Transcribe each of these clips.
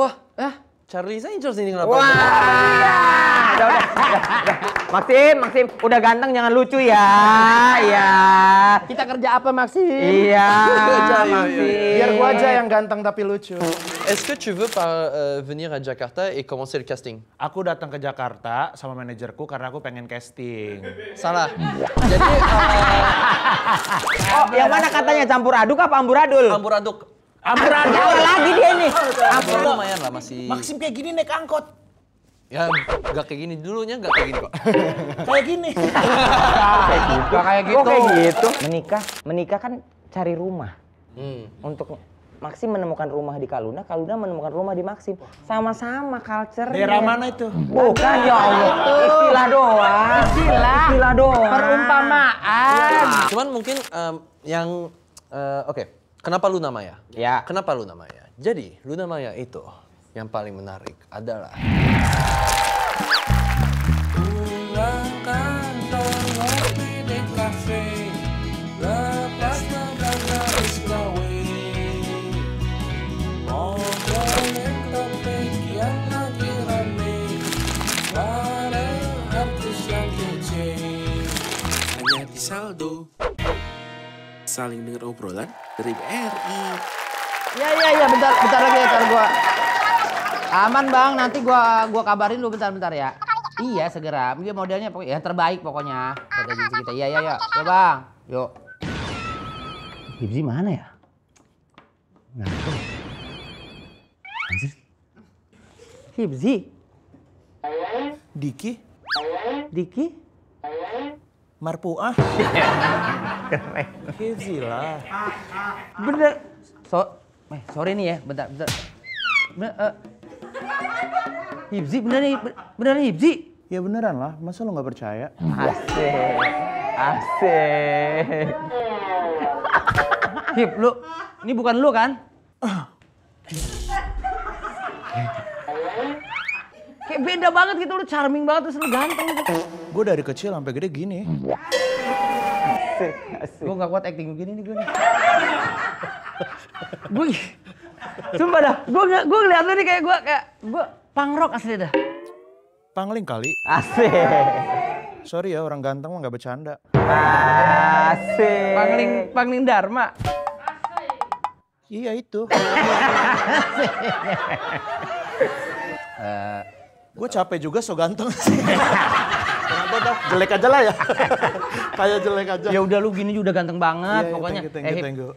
Wah, Charlie Angels ini kenapa? Wah, udah. Maxim, udah ganteng jangan lucu ya. Iya. Kita kerja apa, Maxim? Iya, Maxim. Biar gua aja yang ganteng tapi lucu. Est-ce que tu veux venir à Jakarta et commencer le casting? Aku datang ke Jakarta sama manajerku karena aku pengen casting. Salah. Jadi Oh, yang mana katanya campur aduk apa amburadul? amburaduk. Amburadul. Apa lagi dia nih? Amburaduk lumayan lah masih. Maxim kayak gini naik angkot. Ya nggak kayak gini dulunya nggak kayak gini kok. Kayak gini. Gak kayak gitu. Kayak gitu. Menikah kan cari rumah. Untuk Maxim menemukan rumah di Kaluna, Kaluna menemukan rumah di Maxim. Sama-sama culture. Daerah mana itu? Bukan, ya Allah. Istilah doang. Istilah doang. Perumpamaan. Cuman mungkin oke. Kenapa Luna Maya? Ya. Kenapa Luna Maya? Jadi Luna Maya itu yang paling menarik adalah Saldo saling dengar obrolan dari BRI. Ya, bentar lagi ya, gua. Aman Bang, nanti gua kabarin lu bentar ya. Iya, segera. Dia modelnya ya terbaik pokoknya. Kata agensi kita. Iya. Ya Bang, yuk. Hibzi mana ya? Nggak ada. Anjir. Hibzi? Diki? Marpuah. Hibzi lah. Bener. Sorry nih ya, bentar. Hibzi bener nih Hibzi. Ya beneran lah, masa lo nggak percaya? Asik. Hib, ini bukan lu kan? Kayak beda banget gitu, lu charming banget terus lu ganteng gitu. Gue dari kecil sampai gede gini. Asik. Gue gak kuat acting begini nih gue nih. Sumpah dah, gue ngeliat lu nih kayak gue punk rock asli dah. Pangling kali. Asik. Sorry ya, orang ganteng mah nggak bercanda. Asik. Pangling Dharma. Iya itu. Gue capek juga so ganteng sih. Kenapa dah? Jelek aja lah ya. Kayak jelek aja. Ya udah lu gini udah ganteng banget Iya, pokoknya. thank you.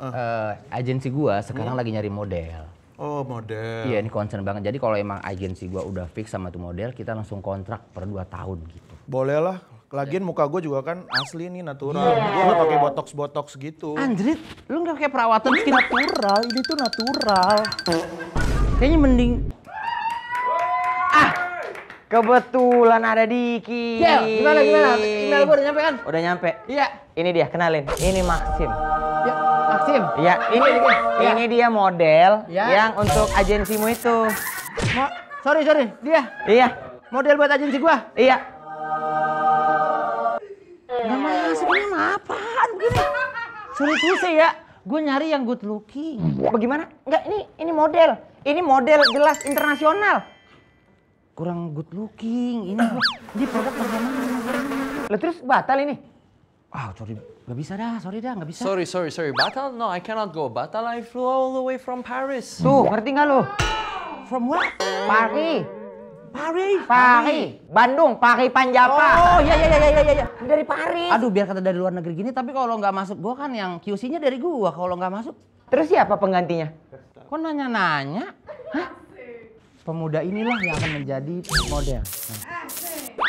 Agensi gua sekarang lagi nyari model. Oh model. Iya ini concern banget. Jadi kalau emang agensi gua udah fix sama tuh model, kita langsung kontrak per 2 tahun gitu. Boleh lah. Lagian muka gue juga kan asli nih natural. Gue nggak pakai botox gitu. Anjrit, lu nggak kayak perawatan Ini natural, ini tuh natural. Kayaknya mending. Kebetulan ada Diki. Gimana? Email gua udah nyampe kan? Udah nyampe. Iya. Ini dia, kenalin. Ini Maxim. Ya, Maxim. Iya, ini dia model Ya. yang untuk agensimu itu. Sorry, dia. Iya, Model buat agensi gua. iya. Gak masuk, ini mah apaan begini? Sulit susah ya. Gue nyari yang good looking. Bagaimana? Enggak, ini model. Ini model jelas internasional. Kurang good looking. Ini produk bagaimana? Lah terus batal ini? Sorry. Gak bisa dah, gak bisa. Sorry. Batal? No, I cannot go. Batal, I flew all the way from Paris. Tuh, ngerti nggak lo? From what? Paris. Paris. Bandung, Paris Panjapa. Oh, iya. Dari Paris. Aduh, biar kata dari luar negeri gini, tapi kalau nggak masuk gua kan yang QC-nya dari gua. Kalau nggak masuk, Terus siapa penggantinya? kok nanya-nanya? Hah? Pemuda inilah yang akan menjadi model.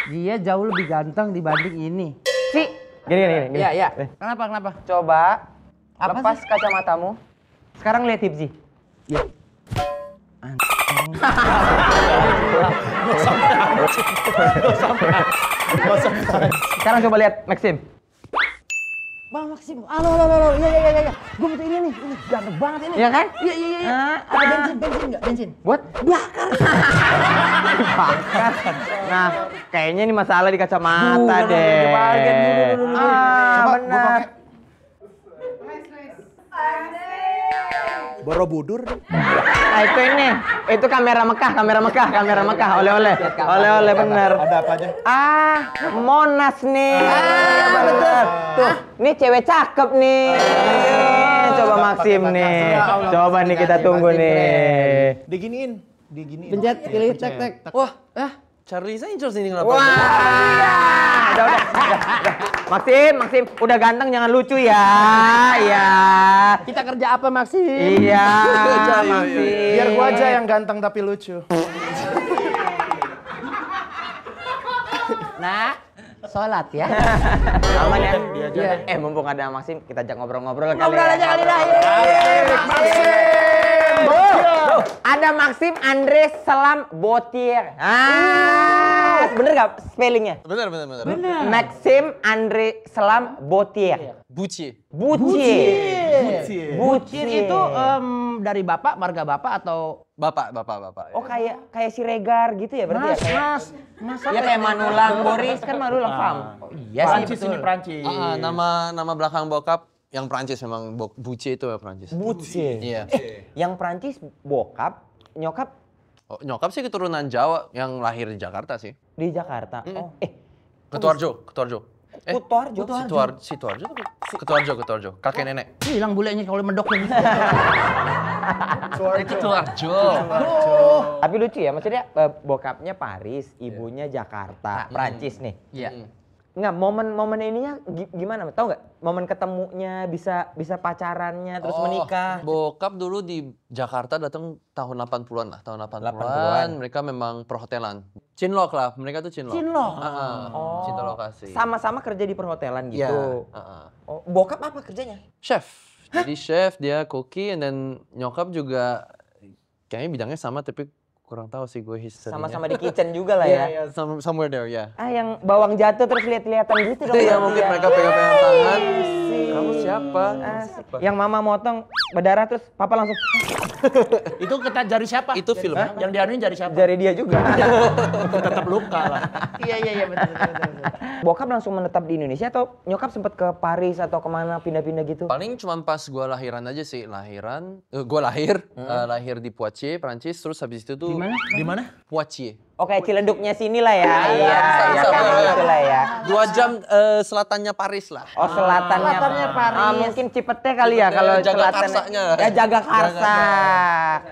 Dia jauh lebih ganteng dibanding ini. Gini. Iya. Kenapa? Coba Apa lepas sih? kacamatamu. Sekarang lihat Hibzi. Ya. Sekarang coba lihat Maxim. Bang Maxim, halo. Iya. Gue butuh ini nih, ini ganteng banget ini. Iya kan? Iya. Ada bensin nggak? Bensin. Buat? Bakar. Nah, kayaknya ini masalah di kacamata deh. Coba, Benar. Borobudur. Nah itu ini, itu kamera Mekah, oleh-oleh bener. Ada apa aja? Monas nih. Bener. Tuh, ini cewek cakep nih. Coba Maxim nih. Coba nih kita tunggu nih. Diginiin. Pencet, pilih, tek. Wah, Charlie Angels ini kenapa? Wah, udah. Maxim, udah ganteng jangan lucu ya. Iya. Kita kerja apa Maxim? Iya, Maxim. Biar gua aja yang ganteng tapi lucu. Nah, sholat ya. Aman ya? Dia aja. Mumpung ada Maxim, kita ajak ngobrol-ngobrol kali. Ngobrol aja kali dah. Ada Maxim Andre Selam Botier. Bener gak spellingnya? Bener. Maxim Andre Selam Botier. Buci. Bucier Itu dari bapak, marga bapak atau Bapak. Oh kayak si Regar gitu ya berarti ya? Mas. Ya kayak Manulang Boris kan Manulang paham. Oh, iya Prancis sih ini betul. Prancis. Nama belakang bokap yang Prancis memang Buci itu ya Prancis. Bucier. Iya. Yang Prancis bokap, nyokap Oh, nyokap sih keturunan Jawa yang lahir di Jakarta sih. di Jakarta. Ketuarjo. Ketuarjo. Kakek nenek. Hilang bulenya kalau medok gitu. Ketuarjo. Tapi lucu ya, maksudnya bokapnya Paris, ibunya Jakarta, Prancis nih. Iya. Nggak, momen ininya gimana? Tahu nggak? Momen ketemunya, bisa pacarannya, terus menikah. Bokap dulu di Jakarta datang tahun 80-an lah. Tahun 80-an 80-an. mereka memang perhotelan. Cinlok lah, mereka tuh cinlok. Cinta lokasi. Sama-sama kerja di perhotelan Iya. gitu. Oh, bokap apa kerjanya? Chef. Jadi chef, dia cookie, and then nyokap juga kayaknya bidangnya sama tapi kurang tahu sih gue historinya. Sama-sama di kitchen juga lah ya. Yeah, somewhere there, ya. Yang bawang jatuh terus lihat-lihatan gitu dong. Iya, mungkin mereka pegang-pegang tangan. Kamu siapa? Yang mama motong berdarah terus papa langsung Itu kita jari siapa? Itu film. Yang dianuin jari siapa? jari dia juga. Tetap luka lah. Iya betul. Bokap langsung menetap di Indonesia atau nyokap sempat ke Paris atau kemana pindah-pindah gitu? Paling cuma pas gue lahiran aja sih. Gue lahir di Poitiers, Prancis. Terus habis itu tuh... Di mana? Poitiers. Oh kayak Ciledugnya sini lah ya. Iya, sama. kayak gitu lah ya. 2 jam selatannya Paris lah. Oh selatannya Paris. Mungkin Cipete kali ya kalau Jaga selatan. Karsanya. Ya Jagakarsa.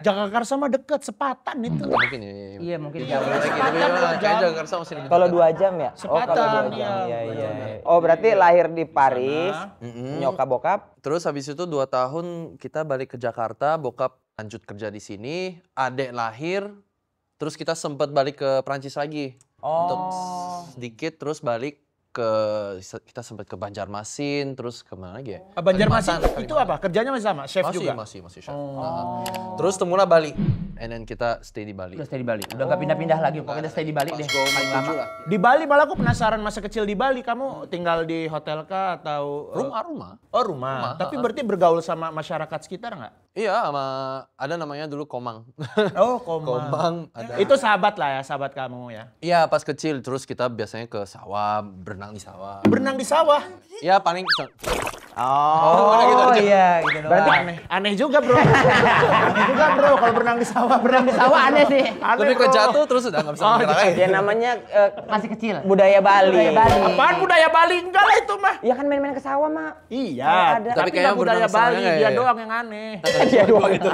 Jagakarsa mah deket, sepatan itu. Mungkin ya. Iya mungkin jauh. Kayak Jakarta masih lebih Kalau dekat. 2 jam ya? Oh kalau 2 Sepatan, jam. iya. Iya. Oh berarti lahir di Paris, nyokap bokap. Terus habis itu 2 tahun kita balik ke Jakarta, bokap lanjut kerja di sini, adek lahir, terus kita sempat balik ke Prancis lagi. Untuk sedikit, terus balik kita sempat ke Banjarmasin, terus kemana lagi ya? Banjarmasin Kalimantan. itu apa? Kerjanya masih sama? Chef juga? Masih chef. Terus temula Bali, and then kita stay di Bali. Udah stay di Bali. Udah nggak pindah-pindah lagi. Pokoknya stay di Bali deh. Paling lama. Di Bali malah aku penasaran masa kecil di Bali. Kamu tinggal di hotel kah atau? Rumah. Oh rumah. Tapi berarti bergaul sama masyarakat sekitar nggak? Iya, ada namanya dulu Komang. Oh Komang. Komang ada. Itu sahabat lah ya, sahabat kamu ya. Iya, pas kecil terus kita biasanya ke sawah, berenang di sawah. Berenang di sawah. Ya paling Oh iya gitu doang. Berarti aneh juga bro. Aneh juga bro kalau berenang di sawah. Berenang di Sawah aneh sih. tapi kok jatuh terus udah nggak bisa gerak lagi. Ya namanya Masih kecil. budaya Bali. Budaya Bali. Apaan budaya Bali? Enggak lah itu mah. Ya kan main-main ke sawah mah. Iya. ada. Tapi Tapi kayaknya nggak budaya berenang Bali. sawahnya Dia ya. doang yang aneh. Dia doang itu.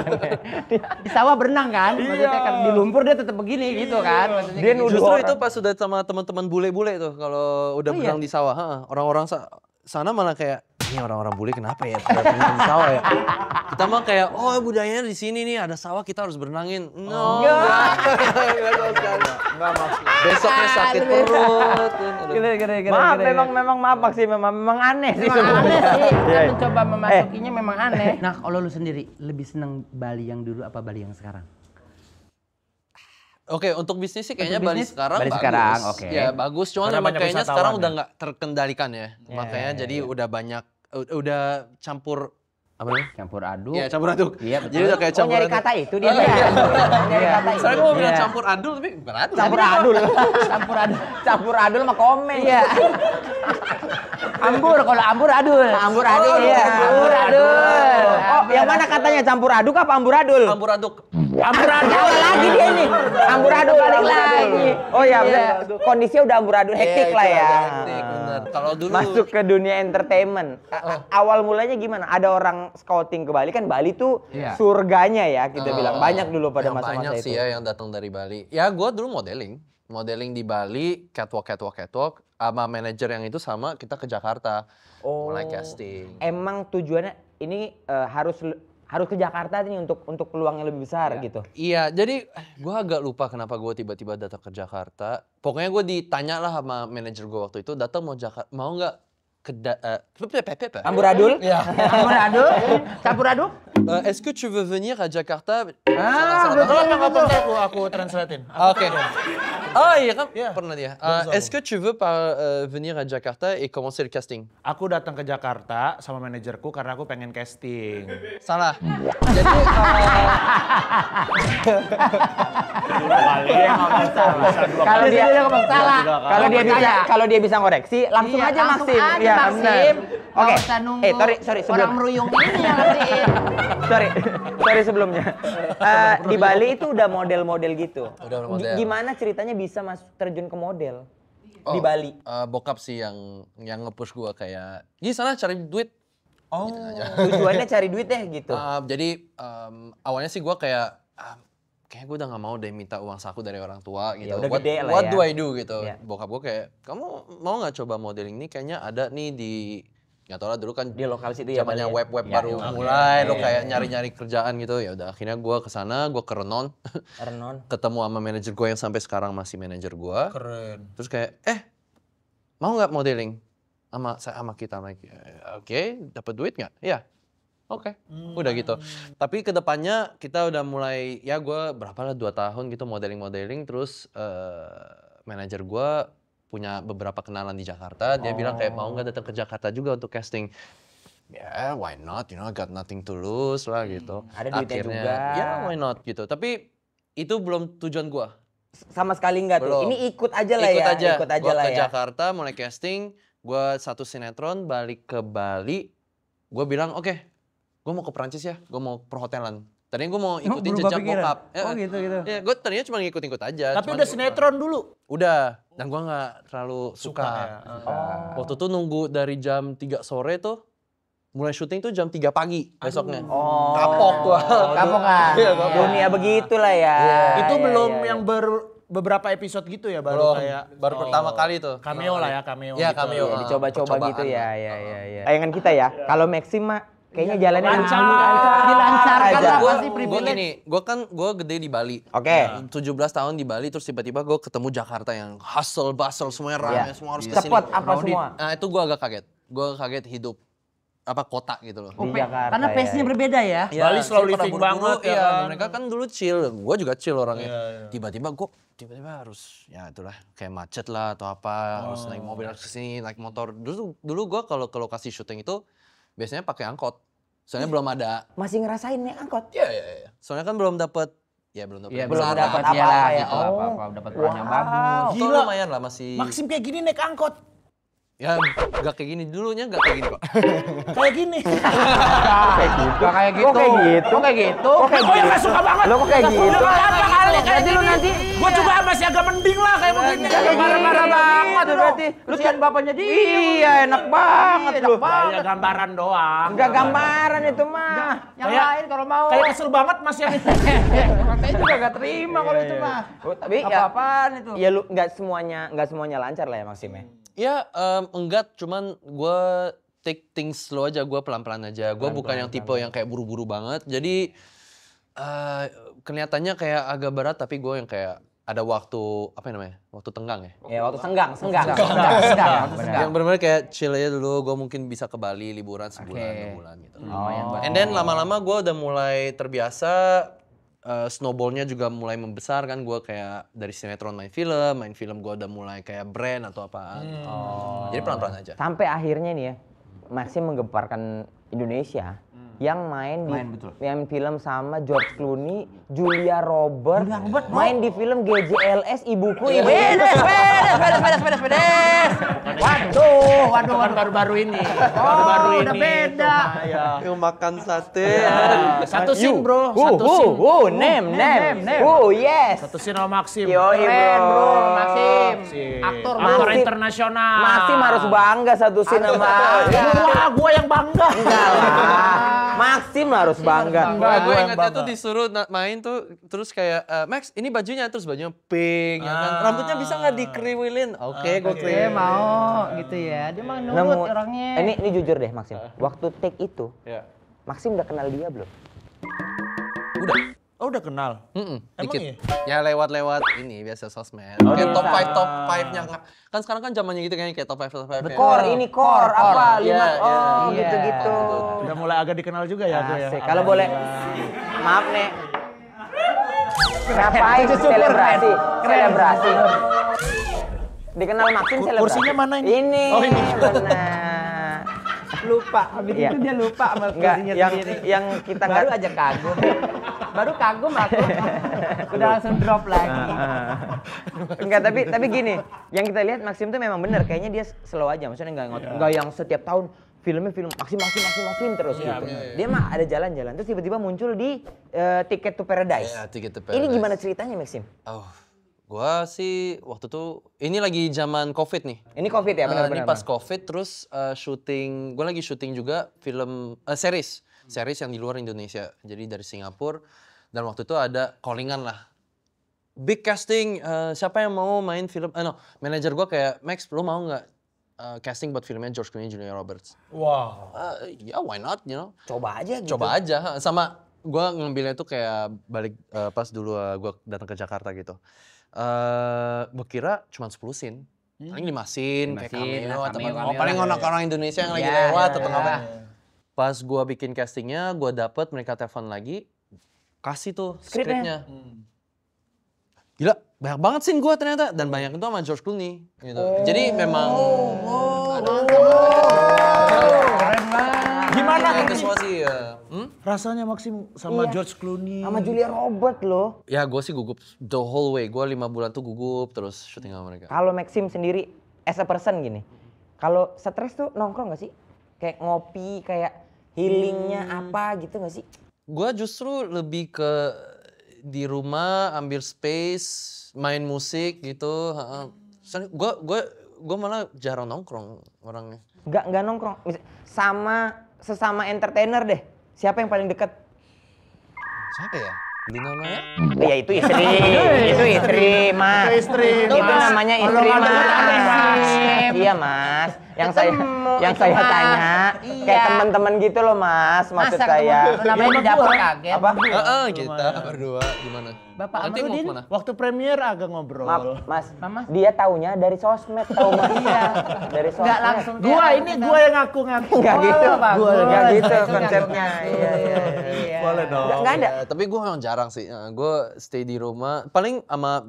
Di sawah berenang kan? Maksudnya kan di lumpur dia tetap begini gitu kan. Maksudnya Dia kayak gitu. nuduh Justru orang. itu pas sudah sama teman-teman bule-bule tuh kalau udah berenang di sawah, orang-orang sana malah kayak ini orang-orang bule kenapa ya pada berenang di sawah ya? Kita mah kayak oh budayanya di sini nih ada sawah kita harus berenangin. No. Enggak maksud. Besoknya sakit perut. Maaf, memang maaf Maxim, memang aneh sih Memang aneh sih. Kita Iya. mencoba memasukinya memang aneh. Nah, kalau lu sendiri lebih seneng Bali yang dulu apa Bali yang sekarang? Oke, untuk bisnis sih kayaknya Untuk Bali bisnis, sekarang Bali bagus. sekarang, oke. Ya bagus, cuman Karena memang banyak kayaknya wisatawan sekarang ya. udah nggak terkendalikan ya. Makanya jadi udah banyak, udah campur Apa namanya? Campur aduk. Iya, campur aduk. Iya, betul. Jadi udah kayak Oh, campur nyari aduk. kata itu dia. Oh, iya. Nyari kata itu. Soalnya gue mau bilang Iya. campur adul tapi bukan adul. Campur adul. Campur aduk. Campur adul sama komen. Iya. Ambur, kalau ambur adul. Ambur adul. Iya, ambur adul. Oh, yang mana katanya campur aduk apa ambur adul? Campur aduk. Ambur adul lagi dia ini. Ambur adul balik lagi. Oh ya, Iya. kondisinya udah ambur adul hektik Iya, lah itu ya. agak hektik, bener. Kalau dulu Masuk ke dunia entertainment. Awal mulanya gimana? Ada orang scouting ke Bali kan Bali tuh Iya. surganya ya kita bilang. Banyak dulu pada yang masa-masa banyak itu. sih ya yang datang dari Bali. Ya gue dulu modeling di Bali, catwalk, sama manajer yang itu sama kita ke Jakarta, mulai casting. Emang tujuannya ini harus ke Jakarta nih untuk peluang yang lebih besar gitu. Iya, jadi gue agak lupa kenapa gue tiba-tiba datang ke Jakarta. Pokoknya gue ditanya lah sama manajer gue waktu itu, datang mau nggak ke Amburadul? Ya. Campur aduk. Campur aduk. Est-ce que tu veux venir à Jakarta? Aku translatein. Oke. Oh iya kan Iya. pernah dia. Bagus, Est-ce que tu veux venir à Jakarta et commencer le casting? Aku datang ke Jakarta sama manajerku karena aku pengen casting. Salah. Jadi Kalau dia ngomong salah. kalau dia bisa ngoreksi langsung Iya, aja langsung Maxim. aja, Iya, Maxim. benar. Oke. Nggak usah nunggu Sorry orang sebelum. meruyung ini yang ngertiin. sorry sebelumnya. Di Bali itu udah model-model gitu. Udah model. Gimana ceritanya bisa terjun ke model Oh, di Bali? bokap sih yang nge-push gua kayak, "Gi sana cari duit." Oh, tujuannya cari duit deh gitu. Jadi awalnya sih gua kayak kayaknya gue udah gak mau deh minta uang saku dari orang tua gitu. udah What, gede lah what ya. do I do gitu. Iya. Bokap gue kayak, kamu mau gak coba modeling ini? Kayaknya ada nih di, gak tau lah dulu kan Di lokal situ ya, zamannya Bali ya? web-web Iya, baru iya. mulai, lo Iya, kayak iya. nyari-nyari kerjaan gitu. Ya udah akhirnya gue kesana, gue ke Renon, Renon. ketemu sama manajer gue yang sampai sekarang masih manajer gue. Keren. Terus kayak, mau nggak modeling sama kita lagi? Oke, dapat duit nggak? Iya. Oke, udah gitu. Tapi kedepannya kita udah mulai, ya gue berapa lah 2 tahun gitu modeling. Terus manajer gue punya beberapa kenalan di Jakarta. Dia bilang kayak mau nggak datang ke Jakarta juga untuk casting. Ya, why not? You know, got nothing to lose lah gitu. Ada duitnya juga. Ya, why not gitu. Tapi itu belum tujuan gue. Sama sekali enggak tuh. Belum. Ini ikut aja lah ya. Ikut aja Gua lah ke ya. Jakarta mulai casting, gue satu sinetron, balik ke Bali. Gue bilang, oke, gue mau ke Prancis ya, gue mau perhotelan. Tadinya gue mau ikutin berubah jejak pikiran? bokap. Oh, gitu. Ya, gue tadinya cuma ngikut-ikut aja. Tapi cuman udah sinetron dulu. Udah, dan gue nggak terlalu suka. ya. Waktu itu nunggu dari jam 3 sore tuh, mulai syuting tuh jam 3 pagi besoknya. Oh. Kapok gua. Kapok kan? Iya, kapok. Dunia begitulah ya. Itu Iya, belum iya, yang beberapa episode gitu ya baru Belum, kayak baru pertama kali tuh. cameo lah ya, cameo. Iya, gitu. cameo. Iya, dicoba-coba Percobaan gitu ya. lah. Tayangan kita ya. Kalau Maxim mah kayaknya jalannya Lancar. Dilancarkan aja. lah, Gue pasti privilege. gini, gue gede di Bali. Oke. 17 tahun di Bali, terus tiba-tiba gue ketemu Jakarta yang hustle, bustle, semuanya rame, Iya. semua harus kesini. Cepet apa semua? Nah itu gue agak kaget. Gue kaget hidup kota gitu loh. Di Jakarta. Karena pace-nya berbeda ya. Bali slow sini pada living buru-buru, banget ya iya, kan. mereka kan dulu chill, gue juga chill orangnya. Iya. Tiba-tiba harus, ya itulah kayak macet lah atau apa, harus naik mobil harus kesini, naik motor. Dulu gue kalau ke lokasi syuting itu biasanya pakai angkot. Soalnya belum ada. Masih ngerasain naik angkot? Iya. Soalnya kan belum dapat. Ya belum dapat. Iya, Belum belum dapat dapat apa-apa ya. Oh. Apa-apa, dapat peran yang bagus. Gila. Gila. Lumayan lah masih. Maxim kayak gini naik angkot. Ya gak kayak gini. Dulunya gak kayak gini kok. Kayak gini. Gak kayak gitu. Kok kayak gitu? Kok kayak gitu? Oh ya gak suka banget. Lo kok kayak gitu? Udah berapa kali kayak Berarti lu gini. nanti Gua juga masih agak mending lah kayak begini. Marah-marah banget Itu lu. berarti. Lu kan bapaknya dia. Iya, enak banget lu. Ya gambaran doang. Enggak gambaran itu mah. Yang Kayak- lain kalau mau. Kayak kesel banget Mas yang itu. Saya juga gak terima kalau itu mah. Oh, tapi ya Apa-apaan itu? ya lu nggak semuanya lancar lah ya Maxim ya. Ya enggak. Cuman gue take things slow aja. Gue pelan-pelan aja. Gue bukan yang tipe yang kayak buru-buru banget. Jadi kelihatannya kayak agak berat. Tapi gue yang kayak ada waktu, apa namanya? Waktu tenggang ya. Ya waktu senggang. Benar. Yang benar-benar kayak chill aja dulu. Gue mungkin bisa ke Bali liburan sebulan, Oke. 2 bulan gitu. Lumayan banget. And then lama-lama gue udah mulai terbiasa, snowballnya juga mulai membesar kan. Gue kayak dari sinetron main film gue udah mulai kayak brand atau apaan. Jadi pelan-pelan aja. Sampai akhirnya nih ya, Maxim menggemparkan Indonesia yang main di betul. yang film sama George Clooney, Julia Roberts, main di film GJLS Ibuku Ibu. Pedes. Waduh, baru-baru ini. Baru-baru ini. Udah beda. Yang makan sate. Satu scene bro, satu scene. Name. Yes. Satu scene sama Maxim. Keren bro, Maxim. Aktor internasional. Maxim harus bangga satu scene sama. Wah, gua yang bangga. Enggak lah. Maxim harus bangga. Gue ingatnya tuh disuruh main tuh terus kayak Max ini bajunya terus bajunya pink ya kan. Rambutnya bisa nggak dikriwilin? Oke, gue kriwil. mau gitu ya. Dia mah nurut orangnya. Ini jujur deh Maxim. Waktu take itu, Ya. Maxim udah kenal dia belum? Oh udah kenal? Emang Emang Ya lewat ini biasa sosmed. Kayak top 5-nya. Kan sekarang kan zamannya gitu kayak top 5. Core apa? Iya, Gitu-gitu. Udah mulai agak dikenal juga ya gue ya. Asik. Kalau boleh, maaf nih. Ngapain selebrasi? Dikenal Maxim selebrasi. Kursinya mana ini? Ini. Oh, ini. Benar. Lupa, habis Iya. itu dia lupa sama Enggak, kursinya yang sendiri. yang kita Baru aja kagum. Baru kagum aku. Udah langsung drop lagi. Enggak, tapi gini, yang kita lihat Maxim tuh memang bener, kayaknya dia slow aja, maksudnya enggak yang setiap tahun film Maxim terus gitu. Dia mah ada jalan-jalan terus tiba-tiba muncul di Ticket to Paradise. Iya, Ticket to Ini Paradise. gimana ceritanya Maxim? Gua sih waktu itu ini lagi zaman Covid nih. Ini Covid ya, benar-benar. Ini pas Covid terus syuting, gue lagi syuting juga film series yang di luar Indonesia. Jadi dari Singapura dan waktu itu ada callingan lah. Big casting, siapa yang mau main film? Manajer gue kayak Max, lo mau nggak casting buat filmnya George Clooney, Julia Roberts? Wow. Ya why not, you know? Coba aja gitu. Coba aja, sama gue ngambilnya tuh kayak balik pas dulu gue datang ke Jakarta gitu. Gue kira cuma 10 scene. Paling 5 scene, kayak cameo atau apa. Paling orang Indonesia yang lagi lewat atau apa. Pas gue bikin castingnya, gue dapet mereka telepon lagi, kasih tuh skripnya. Gila, banyak banget scene gue ternyata. Dan banyak itu sama George Clooney. Gitu. Jadi memang... Keren banget. Gimana? Antisipasi ya. Rasanya Maxim sama George Clooney. Sama Julia Roberts loh. Ya gue sih gugup the whole way. Gue 5 bulan tuh gugup terus syuting sama mereka. Kalau Maxim sendiri as a person gini, kalau stres tuh nongkrong gak sih? Kayak ngopi, kayak healingnya apa gitu gak sih? Gue justru lebih ke di rumah ambil space, main musik gitu. Gue malah jarang nongkrong orangnya. Nggak nongkrong. Sesama entertainer deh. Siapa yang paling dekat? Siapa ya? Di namanya? Ya itu istri. Itu istri, Mas. Itu istri, Itu Mas. namanya istri, Kalau nggak Mas. ada, Mas. Iya, Mas. Yang saya tanya kayak teman-teman gitu loh, Mas. Maksud saya. Namanya di dapur kaget. Apa? Kita berdua gimana? Bapak Nanti mau Amarudin. kemana? Waktu premier agak ngobrol. Maaf, Mas. Dia taunya dari sosmed, tahu Mas. Iya. Dari sosmed. Enggak langsung. Gua yang ngaku-ngaku. Enggak gitu. Enggak gitu Itu konsepnya. Iya. Boleh dong. Enggak ada. Ya, tapi gue memang jarang sih. Gue stay di rumah. Paling sama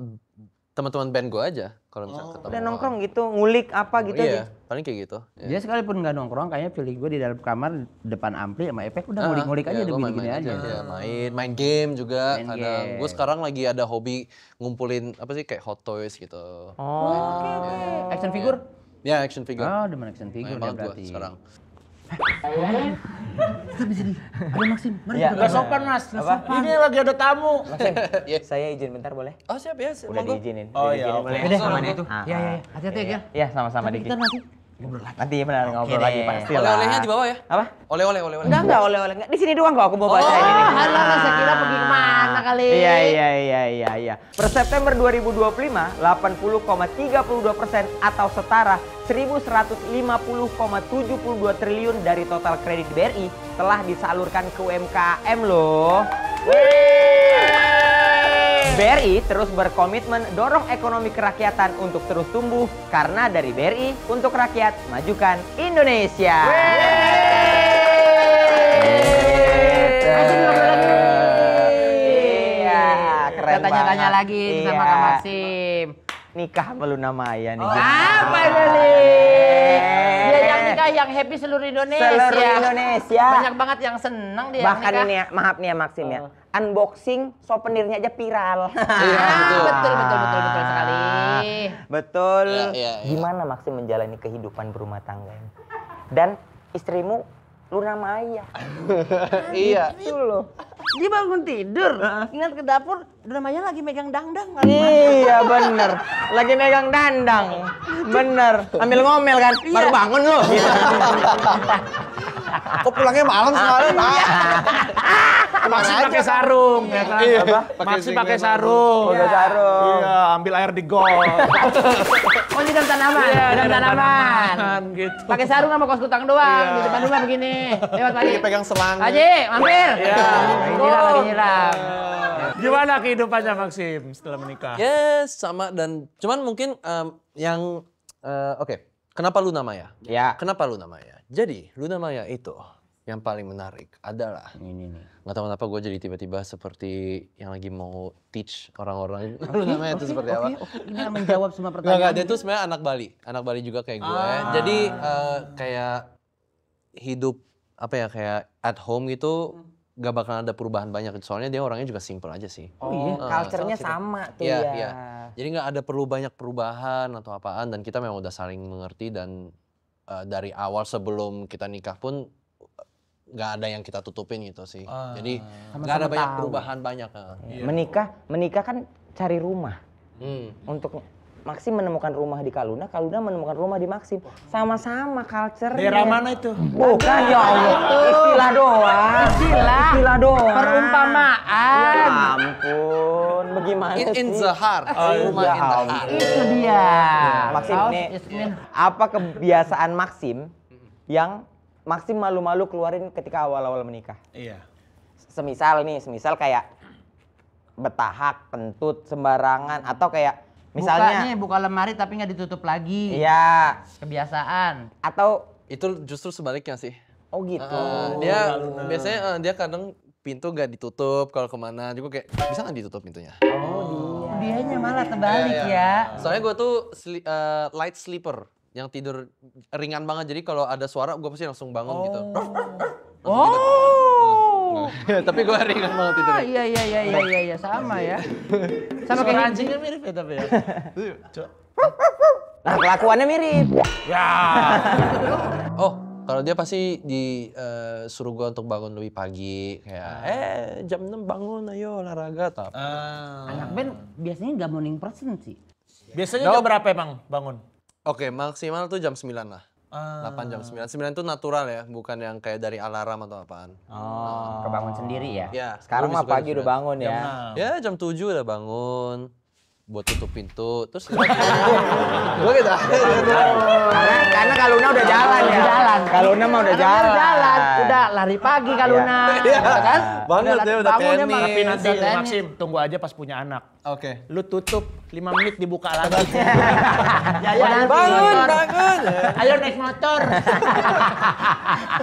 teman-teman band gue aja. Kalau misalnya ketemu. Udah nongkrong gitu, ngulik apa gitu Iya, aja. paling kayak gitu. Ya. Dia sekalipun nggak nongkrong, kayaknya pilih gue di dalam kamar depan ampli sama efek udah ngulik-ngulik aja, udah gua gini-gini main-main aja. Ya, main game juga. Main Kadang game. gue sekarang lagi ada hobi ngumpulin apa sih kayak hot toys gitu. Action figure? Ya action figure. Oh, demen action figure Main dia banget berarti. gue sekarang. Ada Maxim, mari Iya. kita Gak sopan Mas. Ini lagi ada tamu. Saya izin bentar boleh? Oh siap ya. Udah diizinin. Oh Udah iya, diizinin, oke. boleh? Udah, Aman ya? Iya, hati-hati ya, Gil. Iya, sama-sama Diki. Kita nanti Nanti benar ngobrol lagi pasti lah. Oleh-olehnya di bawah ya? Apa? Oleh-oleh. Enggak oleh-oleh. Enggak. Di sini doang kok aku bawa baca ini. halo, saya kira pergi kemana kali? Iya. Per September 2025, 80,32% atau setara 1.150,72 triliun dari total kredit BRI telah disalurkan ke UMKM loh. BRI terus berkomitmen dorong ekonomi kerakyatan untuk terus tumbuh karena dari BRI untuk rakyat majukan Indonesia. Iya, keren Kita tanya-tanya banget. lagi sama Kak Maxim. nikah sama Luna Maya nih. Apa itu nih? Dia yang nikah yang happy seluruh Indonesia. Seluruh Indonesia. Banyak banget yang seneng dia Bahkan nikah. ini ya, maaf nih ya Maxim ya. Unboxing souvenirnya aja viral. Betul sekali. Betul. Iya. Gimana Maxim menjalani kehidupan berumah tangga ini? Dan istrimu Luna Maya. Iya. Itu loh. Dia bangun tidur, ingat ke dapur, Luna Maya lagi megang dangdang. Iya bener. Lagi megang dandang. Bener. Ambil ngomel kan. Baru bangun loh. Kok pulangnya malam sekali, Pak? Maxim pakai sarung, ya kan? Maxim pakai sarung. Pakai sarung. Iya, ambil air di got. Oh ini dalam tanaman, dalam tanaman. Gitu. Pakai sarung sama kos kutang doang, di depan rumah begini. Lewat pagi. Pegang selang. Haji, mampir. Iya. Lagi nyiram. Gimana kehidupannya Maxim setelah menikah? Yes, sama dan cuman mungkin oke. Kenapa Luna Maya? Ya. Kenapa Luna Maya? Jadi Luna Maya itu yang paling menarik adalah Ini nih. nggak tahu kenapa gue jadi tiba-tiba seperti yang lagi mau teach orang-orang Luna Maya itu seperti apa? Ini akan menjawab semua Nggak, pertanyaan. dia tuh sebenarnya anak Bali juga kayak gue. Jadi kayak hidup apa ya kayak at home gitu gak bakal ada perubahan banyak. Soalnya dia orangnya juga simple aja sih. Oh iya, culture-nya sama tuh Iya, ya. iya. Jadi nggak ada perlu banyak perubahan atau apaan dan kita memang udah saling mengerti dan dari awal sebelum kita nikah pun nggak ada yang kita tutupin gitu sih. Jadi nggak ada banyak perubahan banyak. Menikah kan cari rumah. Untuk Maxim menemukan rumah di Kaluna menemukan rumah di Maxim. Sama-sama culture. Daerah mana itu? Bukan ya Allah. Istilah doang. Istilah doang. Perumpamaan. Ya ampun, bagaimana sih? In the heart, rumah ya in the heart. ampun. Itu dia. Maxim nih, apa kebiasaan Maxim yang Maxim malu-malu keluarin ketika awal-awal menikah? Iya. Semisal kayak betahak, kentut, sembarangan, atau kayak misalnya buka lemari tapi nggak ditutup lagi. iya, Kebiasaan. atau Itu justru sebaliknya sih. oh gitu. Dia biasanya dia kadang pintu gak ditutup kalau kemana juga kayak bisa nggak ditutup pintunya. Dianya malah terbalik Iya. ya. Soalnya gue tuh light sleeper yang tidur ringan banget jadi kalau ada suara gue pasti langsung bangun gitu. Tapi gue ringan banget itu. Iya sama ya. Sama Suara kayak anjingnya mirip ya tapi ya. Nah, kelakuannya mirip. Ya. Oh, kalau dia pasti disuruh gue untuk bangun lebih pagi kayak jam 6 bangun ayo olahraga atau apa. anak band biasanya nggak morning person sih. Biasanya jam berapa emang bangun? Oke, maksimal tuh jam 9 lah. 8 jam 9. 9 itu natural ya, bukan yang kayak dari alarm atau apaan. Oh. Kebangun sendiri ya. Ya, Sekarang gua mah lebih suka pagi jam udah 9. bangun ya. Ya jam 7 udah bangun buat tutup pintu terus gue gitu Karena Kaluna udah jalan ya. Kaluna mah udah jalan. Udah lari pagi Kaluna. Kan? banget ya udah bangun emang. Tapi tenis. nanti Udah tenis. Maxim tunggu aja pas punya anak. Oke. Lu tutup 5 menit dibuka lagi. Bangun. Ayo naik motor.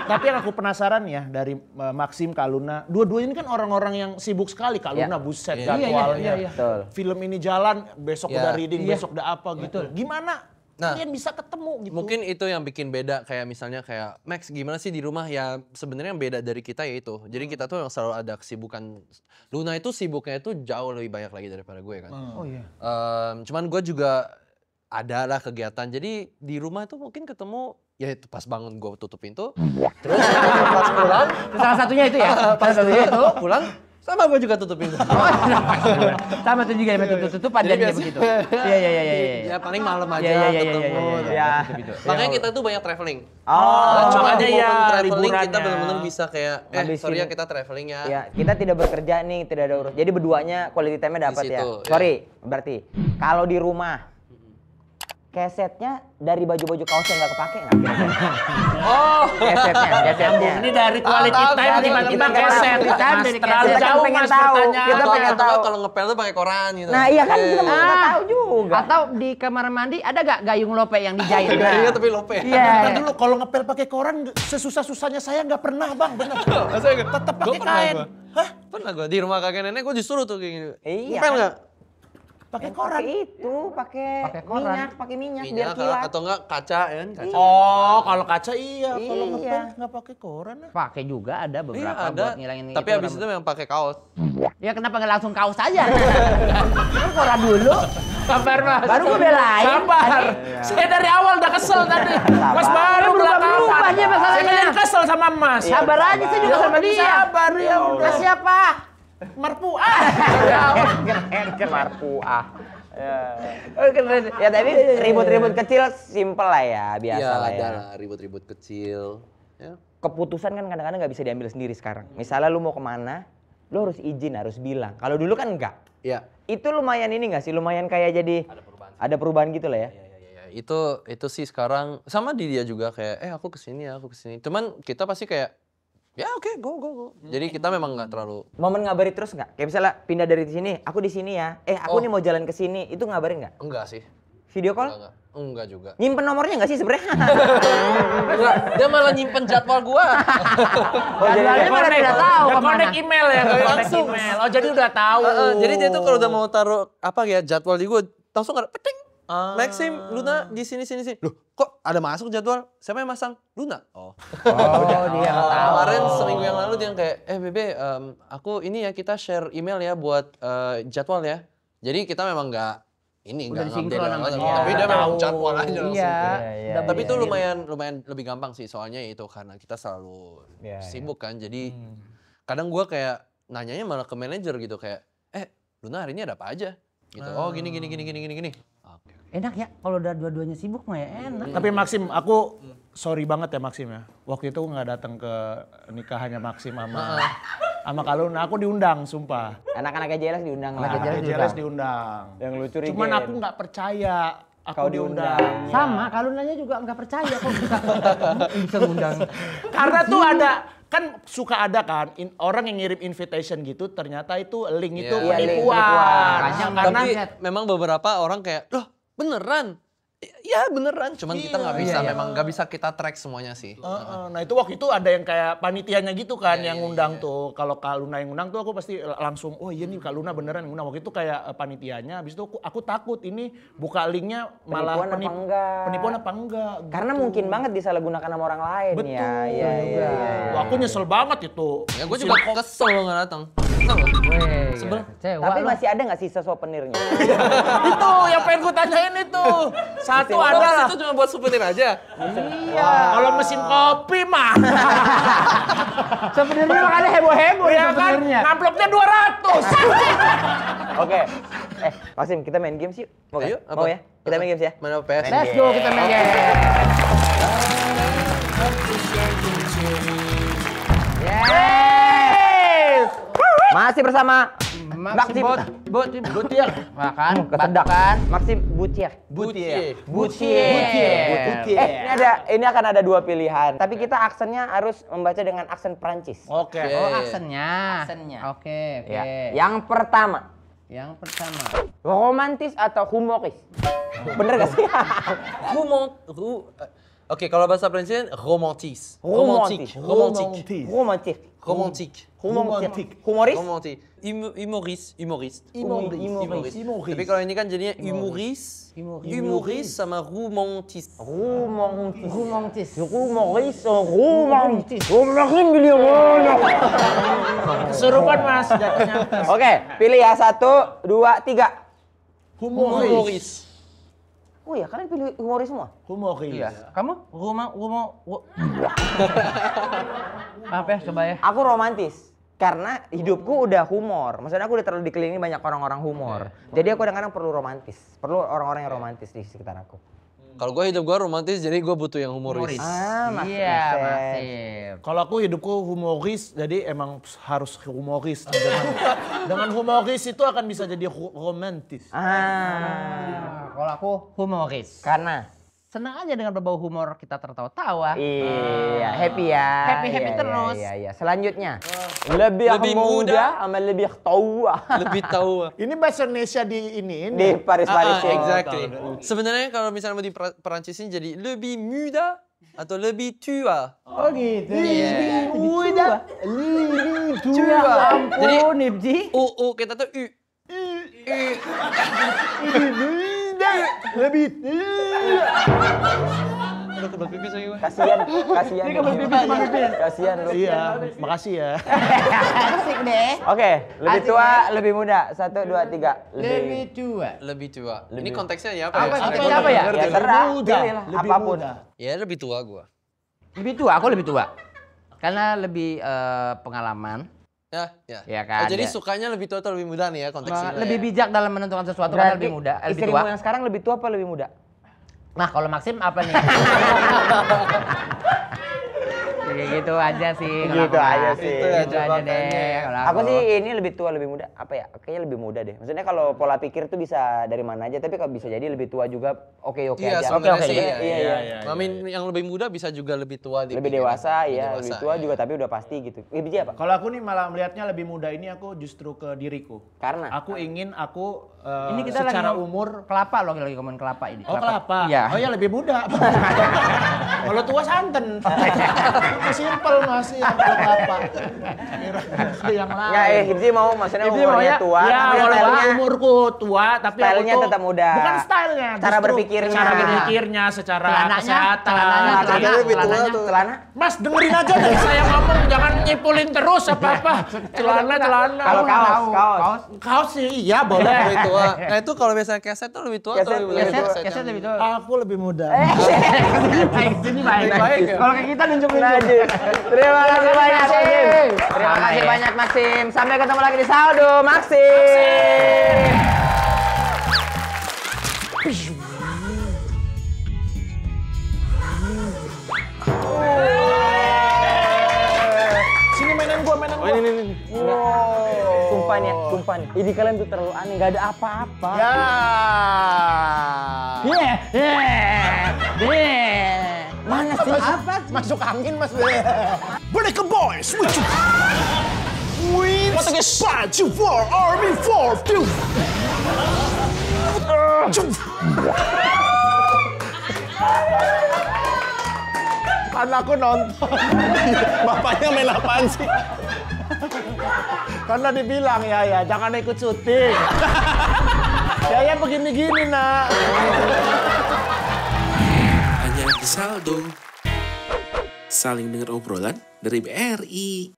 Tapi yang aku penasaran ya dari Maxim, Kaluna, dua-duanya ini kan orang-orang yang sibuk sekali. Kaluna buset jadwalnya. Betul. Film ini jalan, besok Iya. udah reading, besok udah apa gitu. Gimana Nah, kalian bisa ketemu gitu? Mungkin itu yang bikin beda kayak misalnya kayak Max gimana sih di rumah ya sebenarnya yang beda dari kita ya itu. Jadi kita tuh yang selalu ada kesibukan. Luna itu sibuknya itu jauh lebih banyak lagi daripada gue kan. Oh iya. Cuman gue juga ada lah kegiatan. Jadi di rumah itu mungkin ketemu ya itu pas bangun gue tutup pintu. Terus pas pulang, Salah satunya itu ya. Salah satunya itu. pulang sama gue juga tutup pintu. Sama tuh juga ya tutupan Jadi dan dia biasa- begitu. Iya. Ya paling malam aja Iya, ketemu. iya. Makanya kita tuh banyak traveling. Oh. Cuma ada di ya momen traveling kita liburannya. benar-benar bisa kayak Habisin. sorry ya kita traveling ya. Ya, kita tidak bekerja nih, tidak ada urus. Jadi berduanya quality time-nya dapat Di ya. situ, ya. Sorry, berarti kalau di rumah kesetnya dari baju-baju kaos yang nggak kepake nggak kira-kira? Oh, Kesetnya. Ini dari quality tahu, time dari tiba-tiba kita keset. tahu, kan, Mas, dari terlalu keset. jauh Pengen mas tahu, pertanyaan. kita pengen tahu. kalau ngepel tuh pakai koran gitu. Nah iya kan kita mau nggak tahu juga. Atau di kamar mandi ada gak gayung lope yang dijahit? Iya tapi lope. Iya. Bentar dulu, kalau ngepel pakai koran sesusah-susahnya saya nggak pernah bang, bener. Tetap pakai kain. Hah? Pernah gue di rumah kakek nenek gue disuruh tuh kayak gini. Iya Ngepel kan? nggak? Pakai koran. Pakai koran. pakai minyak biar Minyak kilat. atau enggak kaca ya kan? Kaca. Oh, kalau kaca iya. Kalau Iya. ngepel nggak pakai koran. Pakai juga ada Iya beberapa ada. buat ngilangin Tapi abis itu memang pakai kaos. Ya kenapa nggak langsung kaos aja? Lu koran dulu. Sabar mas. Baru gue belain. Sabar. Saya dari awal udah kesel tadi. Mas baru berubah aja masalahnya. Saya kan kesel sama Mas. Sabar aja saya juga sama dia. Sabar ya udah. Siapa? Marpuah. Keren Marpuah. Ya tapi ribut-ribut kecil simple lah ya, biasa Iya lah ada ya. lah ribut-ribut kecil. Ya. Keputusan kan kadang-kadang nggak bisa diambil sendiri sekarang. Misalnya lu mau kemana, lu harus izin, harus bilang. Kalau dulu kan enggak. Iya. Itu lumayan ini nggak sih? Lumayan kayak jadi ada perubahan gitu lah ya. Ya, itu sih sekarang sama di dia juga kayak aku kesini ya aku kesini. Cuman kita pasti kayak ya oke go. Jadi kita memang nggak terlalu. Momen ngabari terus nggak? Kayak misalnya pindah dari sini, aku di sini ya. Aku nih mau jalan ke sini, itu ngabarin nggak? Enggak sih. Video call? Enggak juga. Nyimpen nomornya nggak sih sebenarnya? Enggak, dia malah nyimpen jadwal gua. Jadwalnya mana tidak tahu Udah kemana. connect email ya, connect email. Oh jadi udah tahu. Jadi dia tuh kalau udah mau taruh apa ya jadwal di gua langsung ada peting. Maxim, Luna di sini. Loh, kok ada masuk jadwal? Siapa yang masang? Luna. Oh. Dia nggak tahu. Kemarin seminggu yang lalu dia kayak, Bebe, aku ini ya kita share email ya buat jadwal ya. Jadi kita memang nggak ini Udah nggak disinkron update sama apa-apa. dia. Tapi dia memang jadwal aja langsung. Iya. Tapi itu lumayan lebih gampang sih soalnya itu karena kita selalu sibuk kan. Jadi kadang gua kayak nanyanya malah ke manajer gitu kayak, Luna hari ini ada apa aja? Gitu. Oh gini. Oke. Enak ya kalau udah dua-duanya sibuk mah ya enak. Tapi Maxim, aku sorry banget ya Maxim ya. Waktu itu nggak datang ke nikahannya Maxim sama Kaluna. Aku diundang, sumpah. Anak-anaknya jelas diundang lah. Anaknya Anak Jeles diundang. Yang lucu Rigen. Cuman aku nggak percaya. Aku Kau diundang. diundang. Sama, kalau nanya juga nggak percaya kok bisa ngundang. Karena tuh ada kan suka ada kan orang yang ngirim invitation gitu ternyata itu link itu Iya, link penipuan. penipuan. Karena Tapi memang beberapa orang kayak, loh beneran? Ya beneran, cuman kita nggak bisa, memang nggak bisa kita track semuanya sih. Nah itu waktu itu ada yang kayak panitianya gitu kan yang ngundang tuh. Kalau Kak Luna yang ngundang tuh aku pasti langsung, oh iya nih Kak Luna beneran yang ngundang. Waktu itu kayak panitianya, habis itu aku takut ini buka linknya malah Penipuan apa enggak? Karena mungkin banget disalahgunakan sama orang lain. Betul. Ya. Wah, aku nyesel banget itu. Ya gue juga kesel lo nggak datang. Kesel lo. Sebel. Tapi masih ada nggak sisa souvenirnya? Itu yang pengen gue tanyain itu. Satu Ada ada. itu cuma buat souvenir aja. Iya. Kalau mesin kopi mah. Sebenarnya makanya heboh-heboh Ya kan, sebenarnya. amplopnya 200. Oke. Maxim, kita main games yuk. Mau Ayo, nggak? Mau ya? Kita main games ya? Mana PS? Let's go kita main game. Yes! Masih bersama Maxim Butier. Makan, Kesedak kan? Maxim Butier. Butier. Ini akan ada dua pilihan. Tapi kita aksennya harus membaca dengan aksen Prancis. Oke. Oh, aksennya. Oke. Ya. Yang pertama, romantis atau humoris? Bener gak sih? Oke, kalau bahasa Prancis romantis. Romantis. Humoris? Romantis. Humoriste. Tapi kalau ini kan jadinya humoris sama romantis. Romantis. Kesurupan mas jatuhnya. Oke, pilih ya 1, 2, 3. Humoris. Oh ya, kalian pilih humoris semua? Humoris. Iya. Kamu? Apa ya, coba ya. Aku romantis. Karena hidupku udah humor. Maksudnya aku udah terlalu dikelilingi banyak orang-orang humor. Jadi aku kadang-kadang perlu romantis. Perlu orang-orang yang romantis di sekitar aku. Kalau gue hidup gue romantis, jadi gue butuh yang humoris. Masih. Kalau aku hidupku humoris, jadi emang harus humoris. Dengan humoris itu akan bisa jadi romantis. Kalau aku humoris. Karena? Senang aja dengan berbau humor kita tertawa-tawa. Iya, happy ya. Happy terus. Iya. Selanjutnya, lebih muda sama lebih tua. Lebih tahu. Ini bahasa Indonesia di ini. Di Paris. Exactly. Sebenarnya kalau misalnya mau di Perancis ini jadi lebih muda atau lebih tua. Oh gitu. Lebih muda, lebih Tua. Ampun, Nibji. U kita tuh U. Lebih. Udah kebelet pipis lagi gue. Kasihan. Kasihan lu. Iya, makasih ya. Asik deh. Oke, lebih Asik, tua, ya? lebih muda. 1, 2, 3. Lebih tua. Lebih tua. Ini konteksnya ya Apa ya? konteksnya apa ya? Ya terserah, muda. pilih lah, Lebih apapun. muda. Ya lebih tua gue. Lebih tua, aku lebih tua. Karena lebih pengalaman. Ya, ya. Ya kan, Oh, jadi ya. sukanya lebih tua atau lebih muda nih ya konteksnya. Lebih ya? bijak dalam menentukan sesuatu karena Berarti lebih muda, lebih istrimu tua. yang sekarang lebih tua apa lebih muda? Nah, kalau Maxim apa nih? Kayak gitu aja sih. kalau Gitu aku mah. aja sih. Itu ya, Gitu aja deh. kalau Aku sih ini lebih tua lebih muda. Apa ya? Kayaknya lebih muda deh. Maksudnya kalau pola pikir tuh bisa dari mana aja, tapi kalau bisa jadi lebih tua juga oke-oke Iya, aja. sebenarnya Oke, sih. iya, iya. Mamin yang lebih muda bisa juga lebih tua. Lebih dipikirin. dewasa, ya. Lebih tua ya. juga tapi udah pasti gitu. Lebih apa? Kalau aku nih malah melihatnya lebih muda ini aku justru ke diriku. Karena? Aku ingin aku Ini kita lagi secara ngomong umur. kelapa loh, lagi ngomongin kelapa ini. Oh kelapa? Iya. Oh ya lebih muda. Kalau tua santan. Simpel masih yang kelapa. Kira yang lain. Ya, Hibzi mau maksudnya Hibzi umurnya maunya- tua, Ya, tapi walaupun stylenya umurku tua, tapi stylenya aku tuh tetap muda. Bukan stylenya, Cara justru berpikirnya. cara berpikirnya, secara Celananya, kesehatan. Celananya lebih tua celananya. tuh. celana. Mas dengerin aja dari saya ngomong, jangan nyipulin terus apa-apa. Celana. Kalau Aku nggak kaos, tahu. kaos. Kaos sih iya boleh. Lebih tua. Nah itu kalau misalnya keset tuh lebih tua atau Keset, lebih muda? keset, Keset lebih tua. Aku lebih muda. Baik, sini baik. Baik ya? Kalau kayak kita nunjuk-nunjuk. Najis. Terima kasih banyak Maxim. Maxim. Terima Sama kasih ya. banyak Maxim. Sampai ketemu lagi di Saldo Maxim. Sini mainan gua. Oh ini. Sumpah nih, sumpah nih. Ini kalian tuh terlalu aneh, gak ada apa-apa. Ya. Mana sih? Apa? Masuk angin Mas. Boneka Boys, which wins Spot for Army 4 Karena aku nonton. Bapaknya main apaan sih? Karena dibilang ya jangan ikut syuting. Ya begini-gini nak. Hanya di Saldo. Saling dengar obrolan dari BRI.